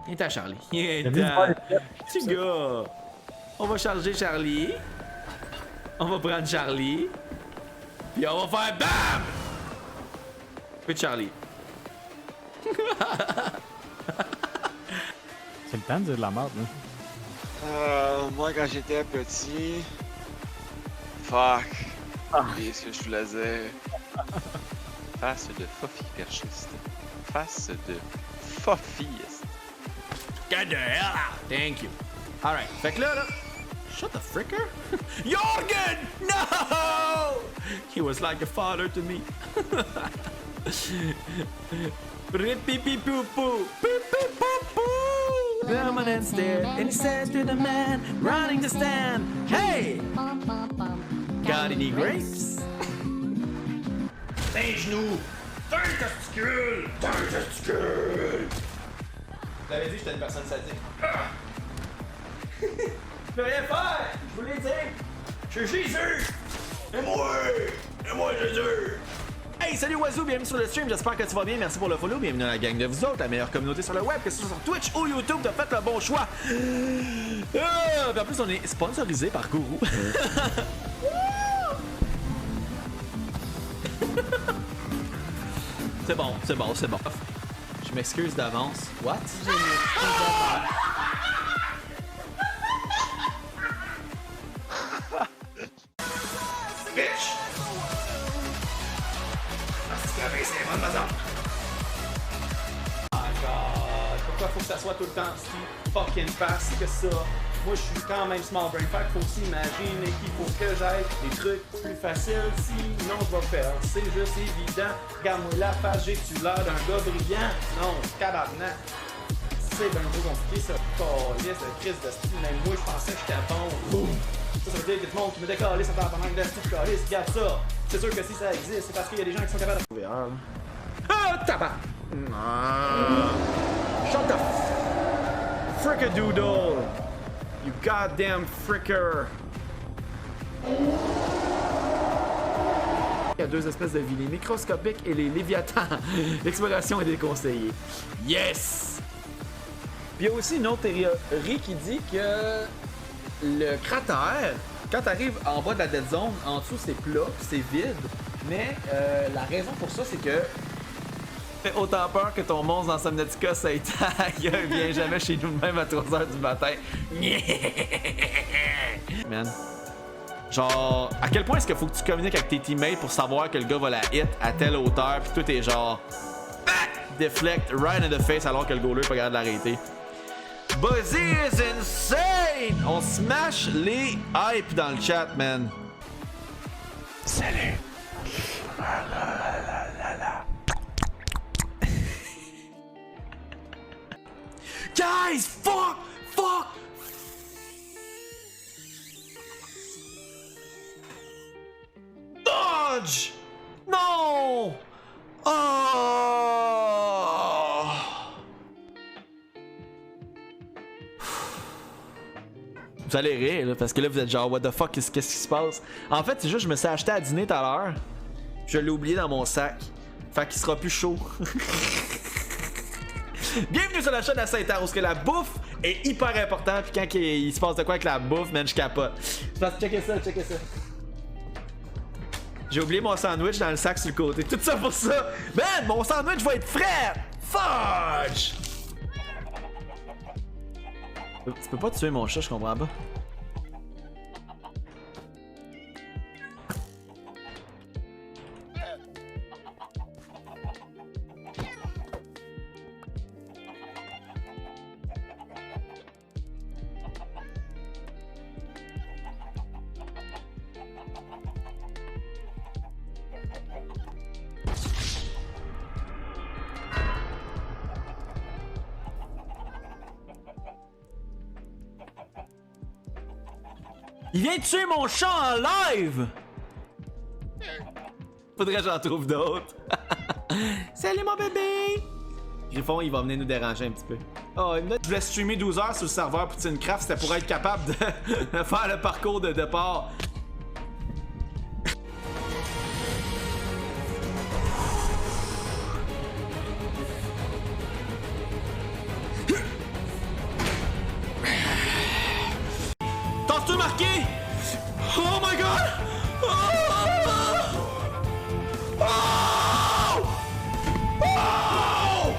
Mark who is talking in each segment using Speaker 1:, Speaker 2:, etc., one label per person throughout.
Speaker 1: Viens-t'en, Charlie. Viens-t'en. Petit gars. On va charger Charlie. On va prendre Charlie. Puis on va faire BAM! Puis Charlie.
Speaker 2: C'est le temps de dire de la merde, là.
Speaker 3: Moi, quand j'étais petit... Fuck. Oubliez ce que je voulais dire. Face de Fofi perchiste. Face de Fofiiste.
Speaker 1: Get the hell out! Thank you. Alright, fait que là... Shut the fricker? Jorgen! No! He was like a father to me. Rip-pee-pee-poo-poo. Pee-pee-poo-poo. Permanent stare, and he said to the man running the stand, hey! Got any grapes? Tes genoux! Tes testicules! Tes testicules! Je l'avais dit que j'étais une personne sadique. Je peux rien faire! Je voulais dire! Je suis Jésus! Et moi! Et moi Jésus! Hey, salut Oiseau, bienvenue sur le stream, j'espère que tu vas bien, merci pour le follow, bienvenue dans la gang de vous autres, la meilleure communauté sur le web, que ce soit sur Twitch ou YouTube, t'as fait le bon choix! Puis en plus, on est sponsorisé par Gourou. C'est bon, c'est bon, c'est bon. Je m'excuse d'avance. What? Bitch! Oh god, pourquoi faut que ça soit tout le temps si fucking fast que ça? Moi je suis quand même small brain, fait qu'il faut aussi imaginer qu'il faut que j'aille des trucs plus faciles, sinon je vais faire. C'est juste évident. Regarde-moi la face, j'ai-tu l'air d'un gars brillant? Non, tabarnak. C'est bien trop compliqué ça. Calice de crise de style, même moi je pensais que j'étais bon. Boum! Ça veut dire que tout le monde qui me décolle, ça t'en pendant que de style calice, regarde ça. C'est sûr que si ça existe, c'est parce qu'il y a des gens qui sont capables de trouver. Ah, tabac! Shut the frickadoodle! You goddamn fricker! Il y a deux espèces de vie, les microscopiques et les léviathans. L'exploration est déconseillée. Yes! Puis il y a aussi une autre théorie qui dit que le cratère, quand tu arrives en bas de la dead zone, en dessous c'est plat, c'est vide. Mais la raison pour ça, c'est que fait autant peur que ton monstre dans Subnautica, ça vient jamais chez nous de même à 3h du matin. Man. Genre, à quel point est-ce qu'il faut que tu communiques avec tes teammates pour savoir que le gars va la hit à telle hauteur, pis tout est genre deflect right in the face alors que le goaler est pas capable de l'arrêter. Buzzy is insane! On smash les hype dans le chat, man. Salut. Guys, fuck! Dodge! Non! Oh! Vous allez rire, là, parce que là, vous êtes genre, what the fuck, qu'est-ce qui se passe? En fait, c'est juste, je me suis acheté à dîner tout à l'heure. Je l'ai oublié dans mon sac. Fait qu'il sera plus chaud. Bienvenue sur la chaîne à Saint-Arr, où la bouffe est hyper importante. Puis quand il se passe de quoi avec la bouffe, man, je capote. Checkez ça. J'ai oublié mon sandwich dans le sac sur le côté. Tout ça pour ça. Man, mon sandwich va être frais! Fudge! Tu peux pas tuer mon chat, je comprends pas. Il vient de tuer mon chat en live! Faudrait que j'en trouve d'autres. Salut mon bébé! Griffon, il va venir nous déranger un petit peu. Oh, je voulais streamer 12 heures sur le serveur Poutinecraft, c'était pour être capable de faire le parcours de départ. tout marqué! Oh my god! Oh! Oh! Oh!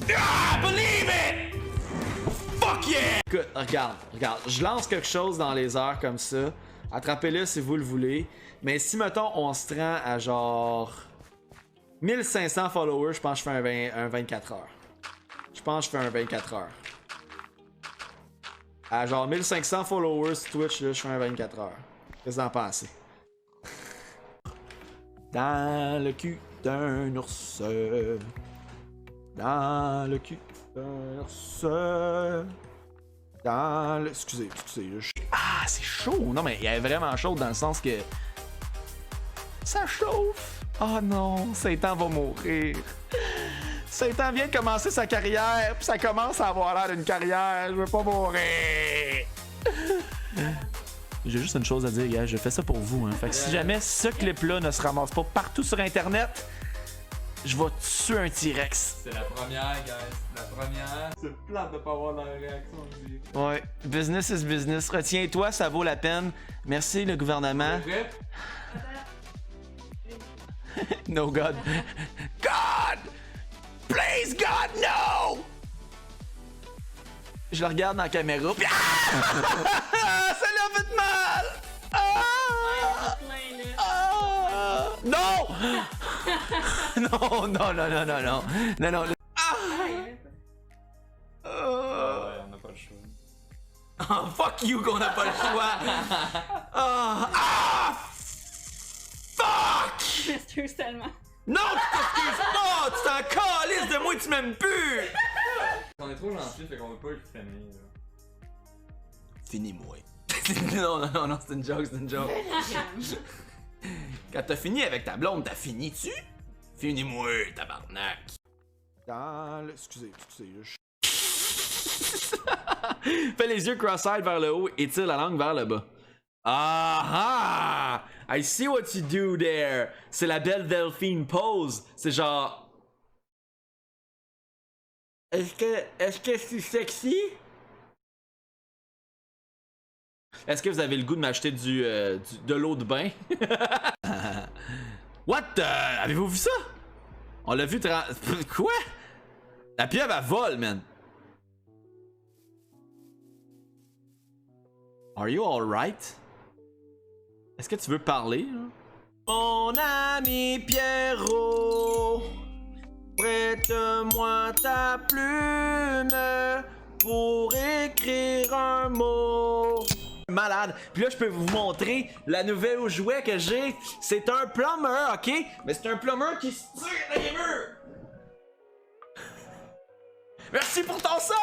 Speaker 1: Ah! Believe it! Fuck yeah! Écoute, regarde. Je lance quelque chose dans les airs comme ça. Attrapez-le si vous le voulez. Mais si, mettons, on se rend à genre 1500 followers, je pense que je fais un 24 heures. Je pense que je fais un 24 heures. À genre 1500 followers sur Twitch, là, je fais un 24 heures. Qu'est-ce que vous en pensez? Dans le cul d'un ours. Dans le cul d'un ours. Dans le... Excusez. Ah, c'est chaud! Non, mais il est vraiment chaud dans le sens que... Ça chauffe! Oh non, Satan va mourir. Satan vient de commencer sa carrière, puis ça commence à avoir l'air d'une carrière. Je veux pas mourir! J'ai juste une chose à dire, gars. Je fais ça pour vous. Hein. Fait que si jamais ce clip-là ne se ramasse pas partout sur Internet, je vais tuer un T-Rex.
Speaker 2: C'est la première, guys. La première. C'est plate de pas avoir la réaction.
Speaker 1: Ouais, business is business. Retiens-toi, ça vaut la peine. Merci le gouvernement. No God. God! Please God, no! Je le regarde dans la caméra. Puis... Ah! Ça l'a fait mal! Ah! Non! Non. Ah!
Speaker 2: Ouais, on n'a pas le choix.
Speaker 1: Oh, fuck you qu'on n'a pas le choix! Ah! Fuck!
Speaker 4: Je m'excuse tellement.
Speaker 1: Non, tu t'excuses pas! Tu t'en calisses de moi, tu m'aimes plus!
Speaker 2: On est trop gentil, fait qu'on veut pas le freiner.
Speaker 1: Finis-moi. non, c'est une joke. Quand t'as fini avec ta blonde, t'as fini-tu? Finis-moi, tabarnak. Dans le... Excusez. Fais les yeux cross-eyed vers le haut et tire la langue vers le bas. Ah! I see what you do there. C'est la belle Delphine pose. C'est genre... Est-ce que c'est sexy? Est-ce que vous avez le goût de m'acheter de l'eau de bain? What the... Avez-vous vu ça? On l'a vu... Quoi? La pieuvre, elle vole, man. Are you alright? Est-ce que tu veux parler? Hein? Mon ami Pierrot, prête-moi ta plume pour écrire un mot. Malade. Puis là, je peux vous montrer la nouvelle jouet que j'ai. C'est un plumber, ok? Mais c'est un plumber qui se tire dans les murs. Merci pour ton sub!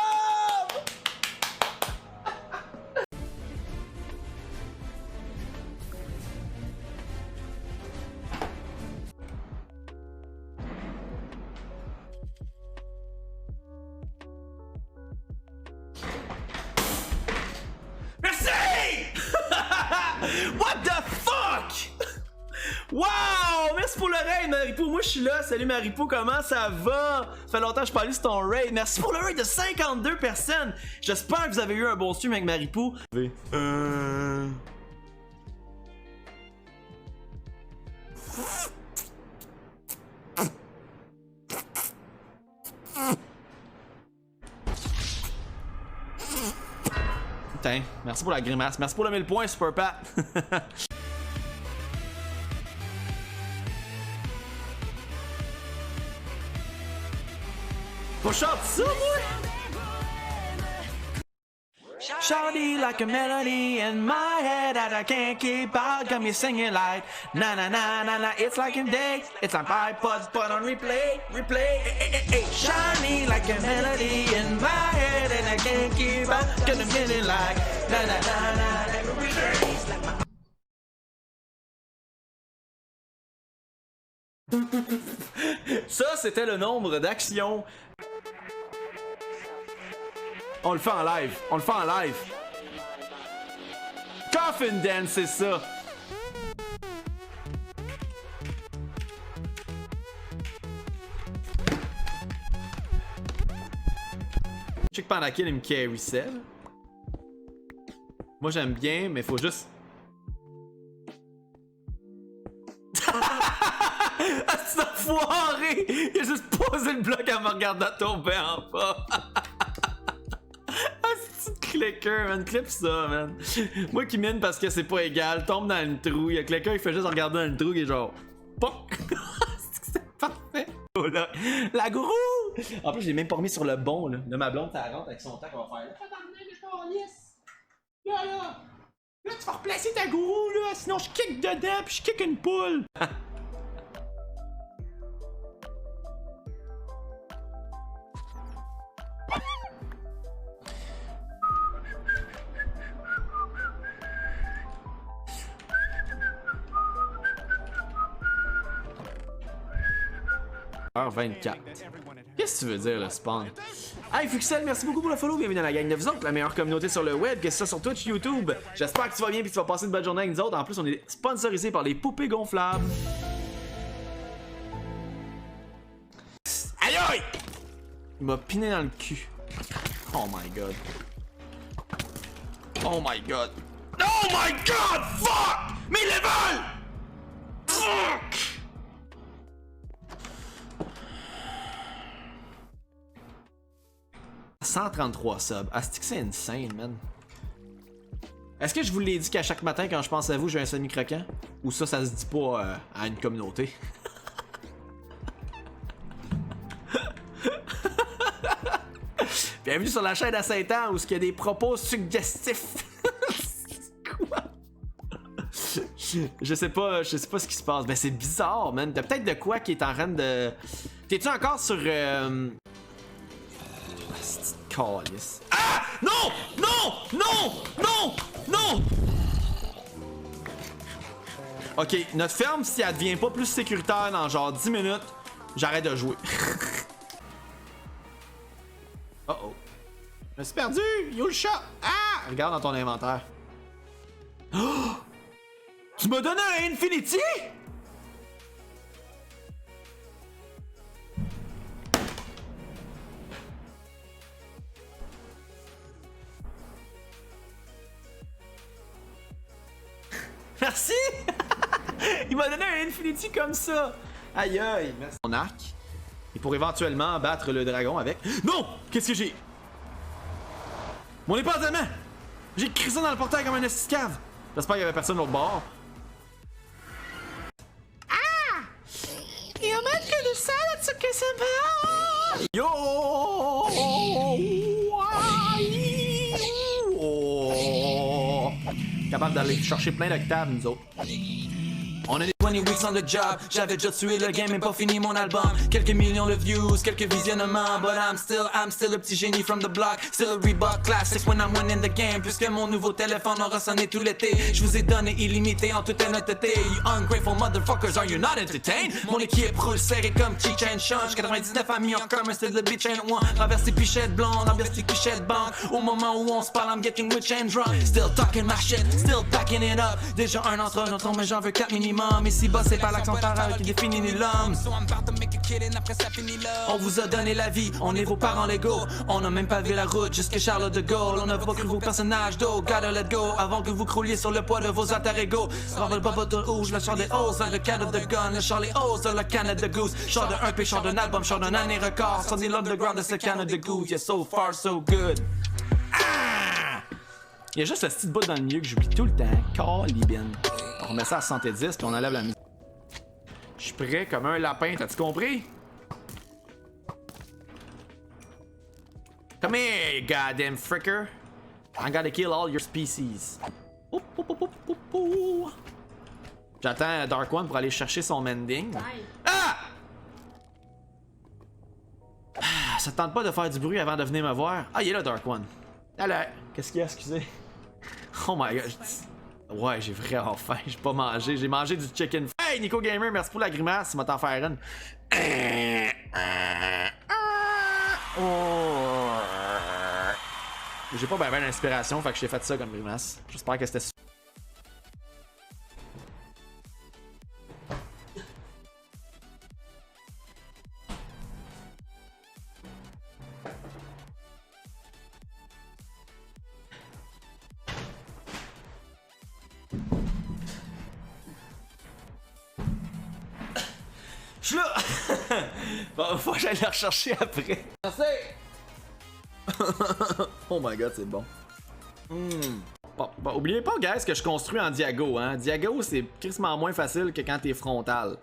Speaker 1: What the fuck? Wow! Merci pour le raid, Maripou. Moi, je suis là. Salut, Maripou. Comment ça va? Ça fait longtemps que je parlais sur ton raid. Merci pour le raid de 52 personnes. J'espère que vous avez eu un bon stream avec Maripou. Putain, merci pour la grimace. Merci pour le 1000 points, Super Pat. Faut chanter ça, moi? Shawty like a melody in my head that I can't keep out. Got me singing like na na na na na. It's like in day. It's like iPods put on replay. Shiny like a melody in my head and I can't keep out. Got me feeling like na na na na. Every day it's like my... Ça, c'était le nombre d'actions. On le fait en live. Coffin Dance, c'est ça. Je sais que Panda Kill il me carryssait. Moi j'aime bien, mais faut juste. Ah, c'est enfoiré! Il a juste posé le bloc en me regardant tomber en bas. Ah, c'est clicker, man. Clip ça, man. Moi qui mine parce que c'est pas égal, tombe dans le trou. Il y a quelqu'un qui fait juste regarder dans le trou qui est genre. Poc! C'est parfait! Oh là. La gourou! En plus, je l'ai même pas remis sur le bon, là. Là, ma blonde, ça rentre avec son temps qu'on va faire. Là, là, là! Là, tu vas replacer ta gourou, là! Sinon, je kick dedans puis je kick une poule! h 24. Qu'est-ce que tu veux dire, le spawn? Hey Fuxel, merci beaucoup pour le follow, bienvenue dans la gang de vous autres, la meilleure communauté sur le web, que ce soit sur Twitch, YouTube. J'espère que tu vas bien et que tu vas passer une bonne journée avec nous autres. En plus, on est sponsorisé par les poupées gonflables. Aïe aïe! Il m'a piné dans le cul. Oh my god. Oh my god. Oh my god! Fuck! Mes levels! Fuck! 133 subs. Asti que c'est insane, man. Est-ce que je vous l'ai dit qu'à chaque matin, quand je pense à vous, j'ai un semi-croquant? Ou ça se dit pas à une communauté? Bienvenue sur la chaîne à 7 ans où il y a des propos suggestifs. Quoi? Je sais pas ce qui se passe. Ben c'est bizarre, man. T'as peut-être de quoi qui est en train de... T'es-tu encore sur... Calice. Ah! Non! Non! Non! Non! Non! Ok, notre ferme, si elle devient pas plus sécuritaire dans genre 10 minutes, j'arrête de jouer. Oh oh. Je me suis perdu! Yo le chat! Ah! Regarde dans ton inventaire. Oh! Tu m'as donné un Infinity? Merci! Il m'a donné un Infinity comme ça! Aïe aïe! Merci. Mon arc. Et pour éventuellement battre le dragon avec... Non! Qu'est-ce que j'ai? Mon épée en main! J'ai écrit ça dans le portail comme un escave! J'espère qu'il y avait personne de l'autre bord. Ah! Il y a même que de ça là-dessus que c'est bon! Yo! Capable d'aller chercher plein d'octaves, nous autres. On a des 20 weeks on the job. J'avais déjà tué le game et pas fini mon album. Quelques millions de views, quelques visionnements. But I'm still le petit génie from the block. Still a Reebok classics when I'm winning the game. Puisque mon nouveau téléphone aura sonné tout l'été. Je vous ai donné illimité en toute honnêteté. You ungrateful motherfuckers, are you not entertained? Mon équipe roule serré comme Chichen Change. 99 amis en commun, c'est le bitch and one. Traverse les pichettes blondes, ambiance les pichettes banques. Au moment où on se parle, I'm getting rich and drunk. Still talking my shit, still packing it up. Déjà un entre notre mais j'en veux 4 minimum. Ici bas c'est pas l'accent parade qui définit ni l'homme. On vous a donné la vie, on est vos parents légaux. On n'a même pas vu la route jusqu'à Charlotte de Gaulle. On n'a pas cru vos personnages d'eau, gotta let go. Avant que vous crouliez sur le poids de vos alter ego. Sors le baba de rouge, le char des hauts, le canot de gun. Le char les hauts, le canot de goose. Char de un P, char d'un album, char d'un année record. Sonny l'underground de ce canot de goose. Yeah, so far so good. Ah! Il y a juste la petite bout dans le milieu que j'oublie tout le temps. Calibine. On remet ça à 70 puis on enlève la musique. Je suis prêt comme un lapin, t'as-tu compris? Come here, you goddamn fricker. I gotta kill all your species. J'attends Dark One pour aller chercher son mending. Ah! Ça te tente pas de faire du bruit avant de venir me voir? Ah, il est là, Dark One. Allez, qu'est-ce qu'il y a, excusez? Oh my god. Ouais, j'ai vraiment faim, j'ai pas mangé. J'ai mangé du chicken. Hey, Nico Gamer, merci pour la grimace, tu m'as t'en faire une. J'ai pas bien d'inspiration, fait que j'ai fait ça comme grimace. J'espère que c'était suis là! Bon, faut que j'aille le rechercher après. Merci! Oh my god, c'est bon. Bon, oubliez pas, guys, que je construis en diago, hein. Diago, c'est crissement moins facile que quand t'es frontal.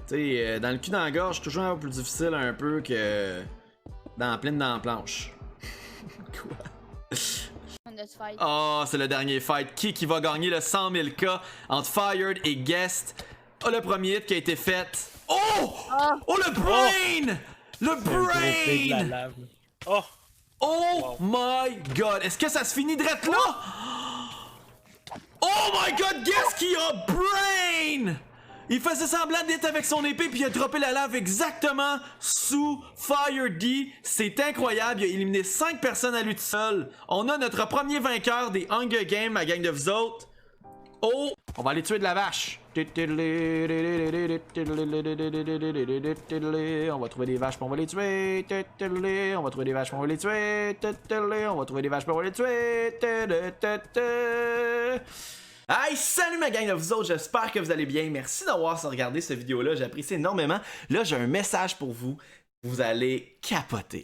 Speaker 1: Tu sais, dans le cul dans la gorge, toujours un peu plus difficile un peu que dans pleine dans la planche. Quoi? Oh, c'est le dernier fight. Qui va gagner le 100 000K entre Fired et Guest? Oh, le premier hit qui a été fait. Oh! Oh, le brain! Le brain!
Speaker 4: Oh!
Speaker 1: Oh my god! Est-ce que ça se finit direct là? Oh my god! Guess qui a brain! Il faisait semblant d'être avec son épée puis il a droppé la lave exactement sous Fire D. C'est incroyable, il a éliminé 5 personnes à lui tout seul. On a notre premier vainqueur des Hunger Games, ma gang de vous autres. Oh! On va aller tuer de la vache. On va trouver des vaches pour on va les tuer. On va trouver des vaches pour on va les tuer. On va trouver des vaches pour on va les tuer. Hey, salut ma gang de vous autres, j'espère que vous allez bien. Merci d'avoir regardé cette vidéo-là, j'apprécie énormément. Là, j'ai un message pour vous. Vous allez capoter.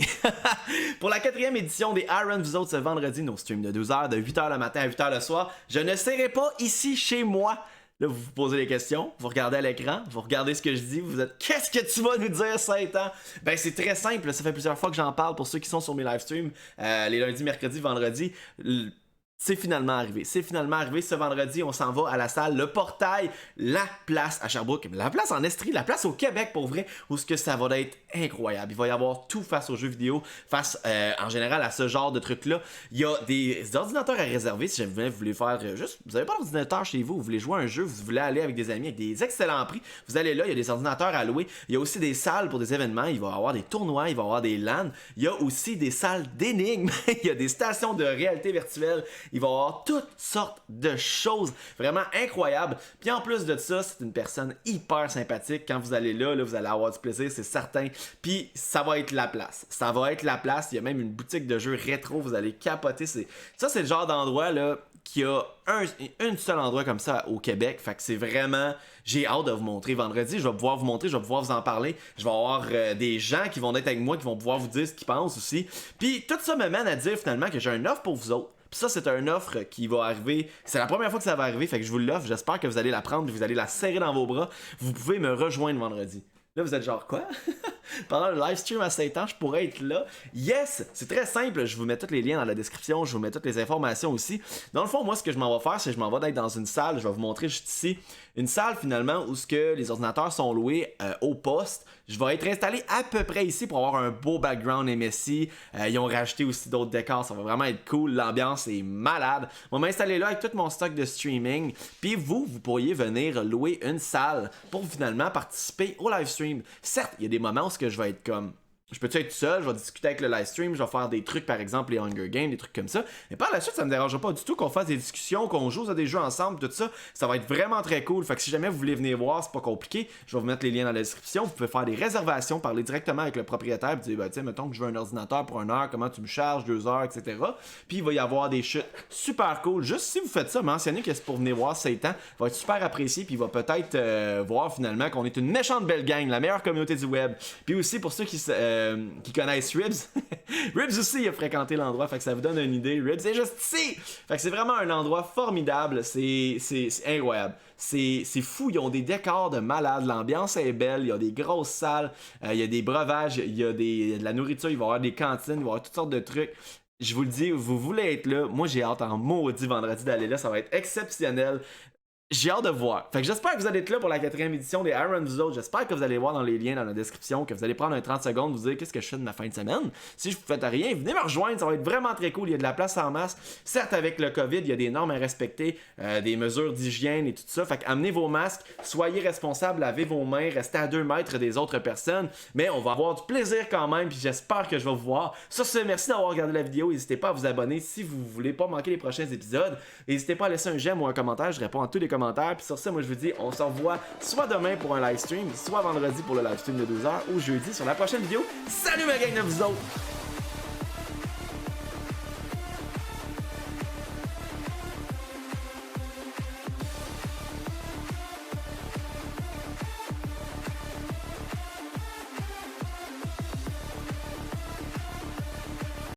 Speaker 1: Pour la 4e édition des Iron, vous autres, ce vendredi, nos streams de 12h, de 8h le matin à 8h le soir. Je ne serai pas ici chez moi. Là, vous vous posez des questions, vous regardez à l'écran, vous regardez ce que je dis, vous êtes « Qu'est-ce que tu vas nous dire, Satan? » Ben, c'est très simple, ça fait plusieurs fois que j'en parle pour ceux qui sont sur mes live streams, les lundis, mercredis, vendredis. C'est finalement arrivé. C'est finalement arrivé ce vendredi. On s'en va à la salle Le Portail, la place à Sherbrooke, la place en Estrie, la place au Québec pour vrai, où ce que ça va être incroyable. Il va y avoir tout face aux jeux vidéo, face en général à ce genre de trucs-là. Il y a des ordinateurs à réserver si jamais vous voulez faire juste. Vous n'avez pas d'ordinateur chez vous, vous voulez jouer à un jeu, vous voulez aller avec des amis avec des excellents prix. Vous allez là, il y a des ordinateurs à louer. Il y a aussi des salles pour des événements. Il va y avoir des tournois, il va y avoir des LAN. Il y a aussi des salles d'énigmes. Il y a des stations de réalité virtuelle. Il va y avoir toutes sortes de choses vraiment incroyables. Puis en plus de ça, c'est une personne hyper sympathique. Quand vous allez là, vous allez avoir du plaisir, c'est certain. Puis ça va être la place. Ça va être la place. Il y a même une boutique de jeux rétro. Vous allez capoter. Ça, c'est le genre d'endroit là qu'il y a un seul endroit comme ça au Québec. Fait que c'est vraiment... J'ai hâte de vous montrer vendredi. Je vais pouvoir vous montrer, je vais pouvoir vous en parler. Je vais avoir des gens qui vont être avec moi, qui vont pouvoir vous dire ce qu'ils pensent aussi. Puis tout ça me mène à dire finalement que j'ai une offre pour vous autres. Puis ça, c'est une offre qui va arriver. C'est la première fois que ça va arriver, fait que je vous l'offre. J'espère que vous allez la prendre et vous allez la serrer dans vos bras. Vous pouvez me rejoindre vendredi. Là, vous êtes genre, quoi? Pendant le live stream à 7 ans, je pourrais être là. Yes! C'est très simple. Je vous mets tous les liens dans la description. Je vous mets toutes les informations aussi. Dans le fond, moi, ce que je m'en vais faire, c'est que je m'en vais d'être dans une salle. Je vais vous montrer juste ici. Une salle, finalement, où ce que les ordinateurs sont loués au poste. Je vais être installé à peu près ici pour avoir un beau background MSI. Ils ont rajouté aussi d'autres décors. Ça va vraiment être cool. L'ambiance est malade. On va m'installer là avec tout mon stock de streaming. Puis vous pourriez venir louer une salle pour finalement participer au live stream. Certes, il y a des moments où je vais être comme... Je peux-tu être seul, je vais discuter avec le live stream, je vais faire des trucs, par exemple, les Hunger Games, des trucs comme ça. Mais par la suite, ça me dérangera pas du tout qu'on fasse des discussions, qu'on joue à des jeux ensemble, tout ça. Ça va être vraiment très cool. Fait que si jamais vous voulez venir voir, c'est pas compliqué. Je vais vous mettre les liens dans la description. Vous pouvez faire des réservations, parler directement avec le propriétaire, puis dire, ben, tiens, mettons que je veux un ordinateur pour 1 heure, comment tu me charges, 2 heures, etc. Puis il va y avoir des chutes super cool. Juste si vous faites ça, mentionnez que c'est pour venir voir Satan. Va être super apprécié, puis il va peut-être voir finalement qu'on est une méchante belle gang, la meilleure communauté du web. Puis aussi, pour ceux qui connaissent Ribs, Ribs aussi a fréquenté l'endroit, fait que ça vous donne une idée. Ribs est juste ici! Fait que c'est vraiment un endroit formidable, c'est incroyable. C'est fou, ils ont des décors de malades, l'ambiance est belle, il y a des grosses salles, il y a des breuvages, il y a de la nourriture, il va y avoir des cantines, il va y avoir toutes sortes de trucs. Je vous le dis, vous voulez être là, moi j'ai hâte en maudit vendredi d'aller là, ça va être exceptionnel. J'ai hâte de voir. Fait que j'espère que vous allez être là pour la 4e édition des Iron vous autres. J'espère que vous allez voir dans les liens dans la description, que vous allez prendre un 30 secondes, vous dire qu'est-ce que je fais de ma fin de semaine. Si je vous faites rien, venez me rejoindre, ça va être vraiment très cool. Il y a de la place en masse. Certes, avec le COVID, il y a des normes à respecter, des mesures d'hygiène et tout ça. Fait que amenez vos masques, soyez responsables, lavez vos mains, restez à 2 mètres des autres personnes. Mais on va avoir du plaisir quand même, puis j'espère que je vais vous voir. Sur ce, merci d'avoir regardé la vidéo. N'hésitez pas à vous abonner si vous voulez pas manquer les prochains épisodes. N'hésitez pas à laisser un j'aime ou un commentaire, je réponds à tous les commentaires. Puis sur ça, moi je vous dis, on se revoit soit demain pour un live stream, soit vendredi pour le live stream de 12h ou jeudi sur la prochaine vidéo. Salut ma gang de vous autres!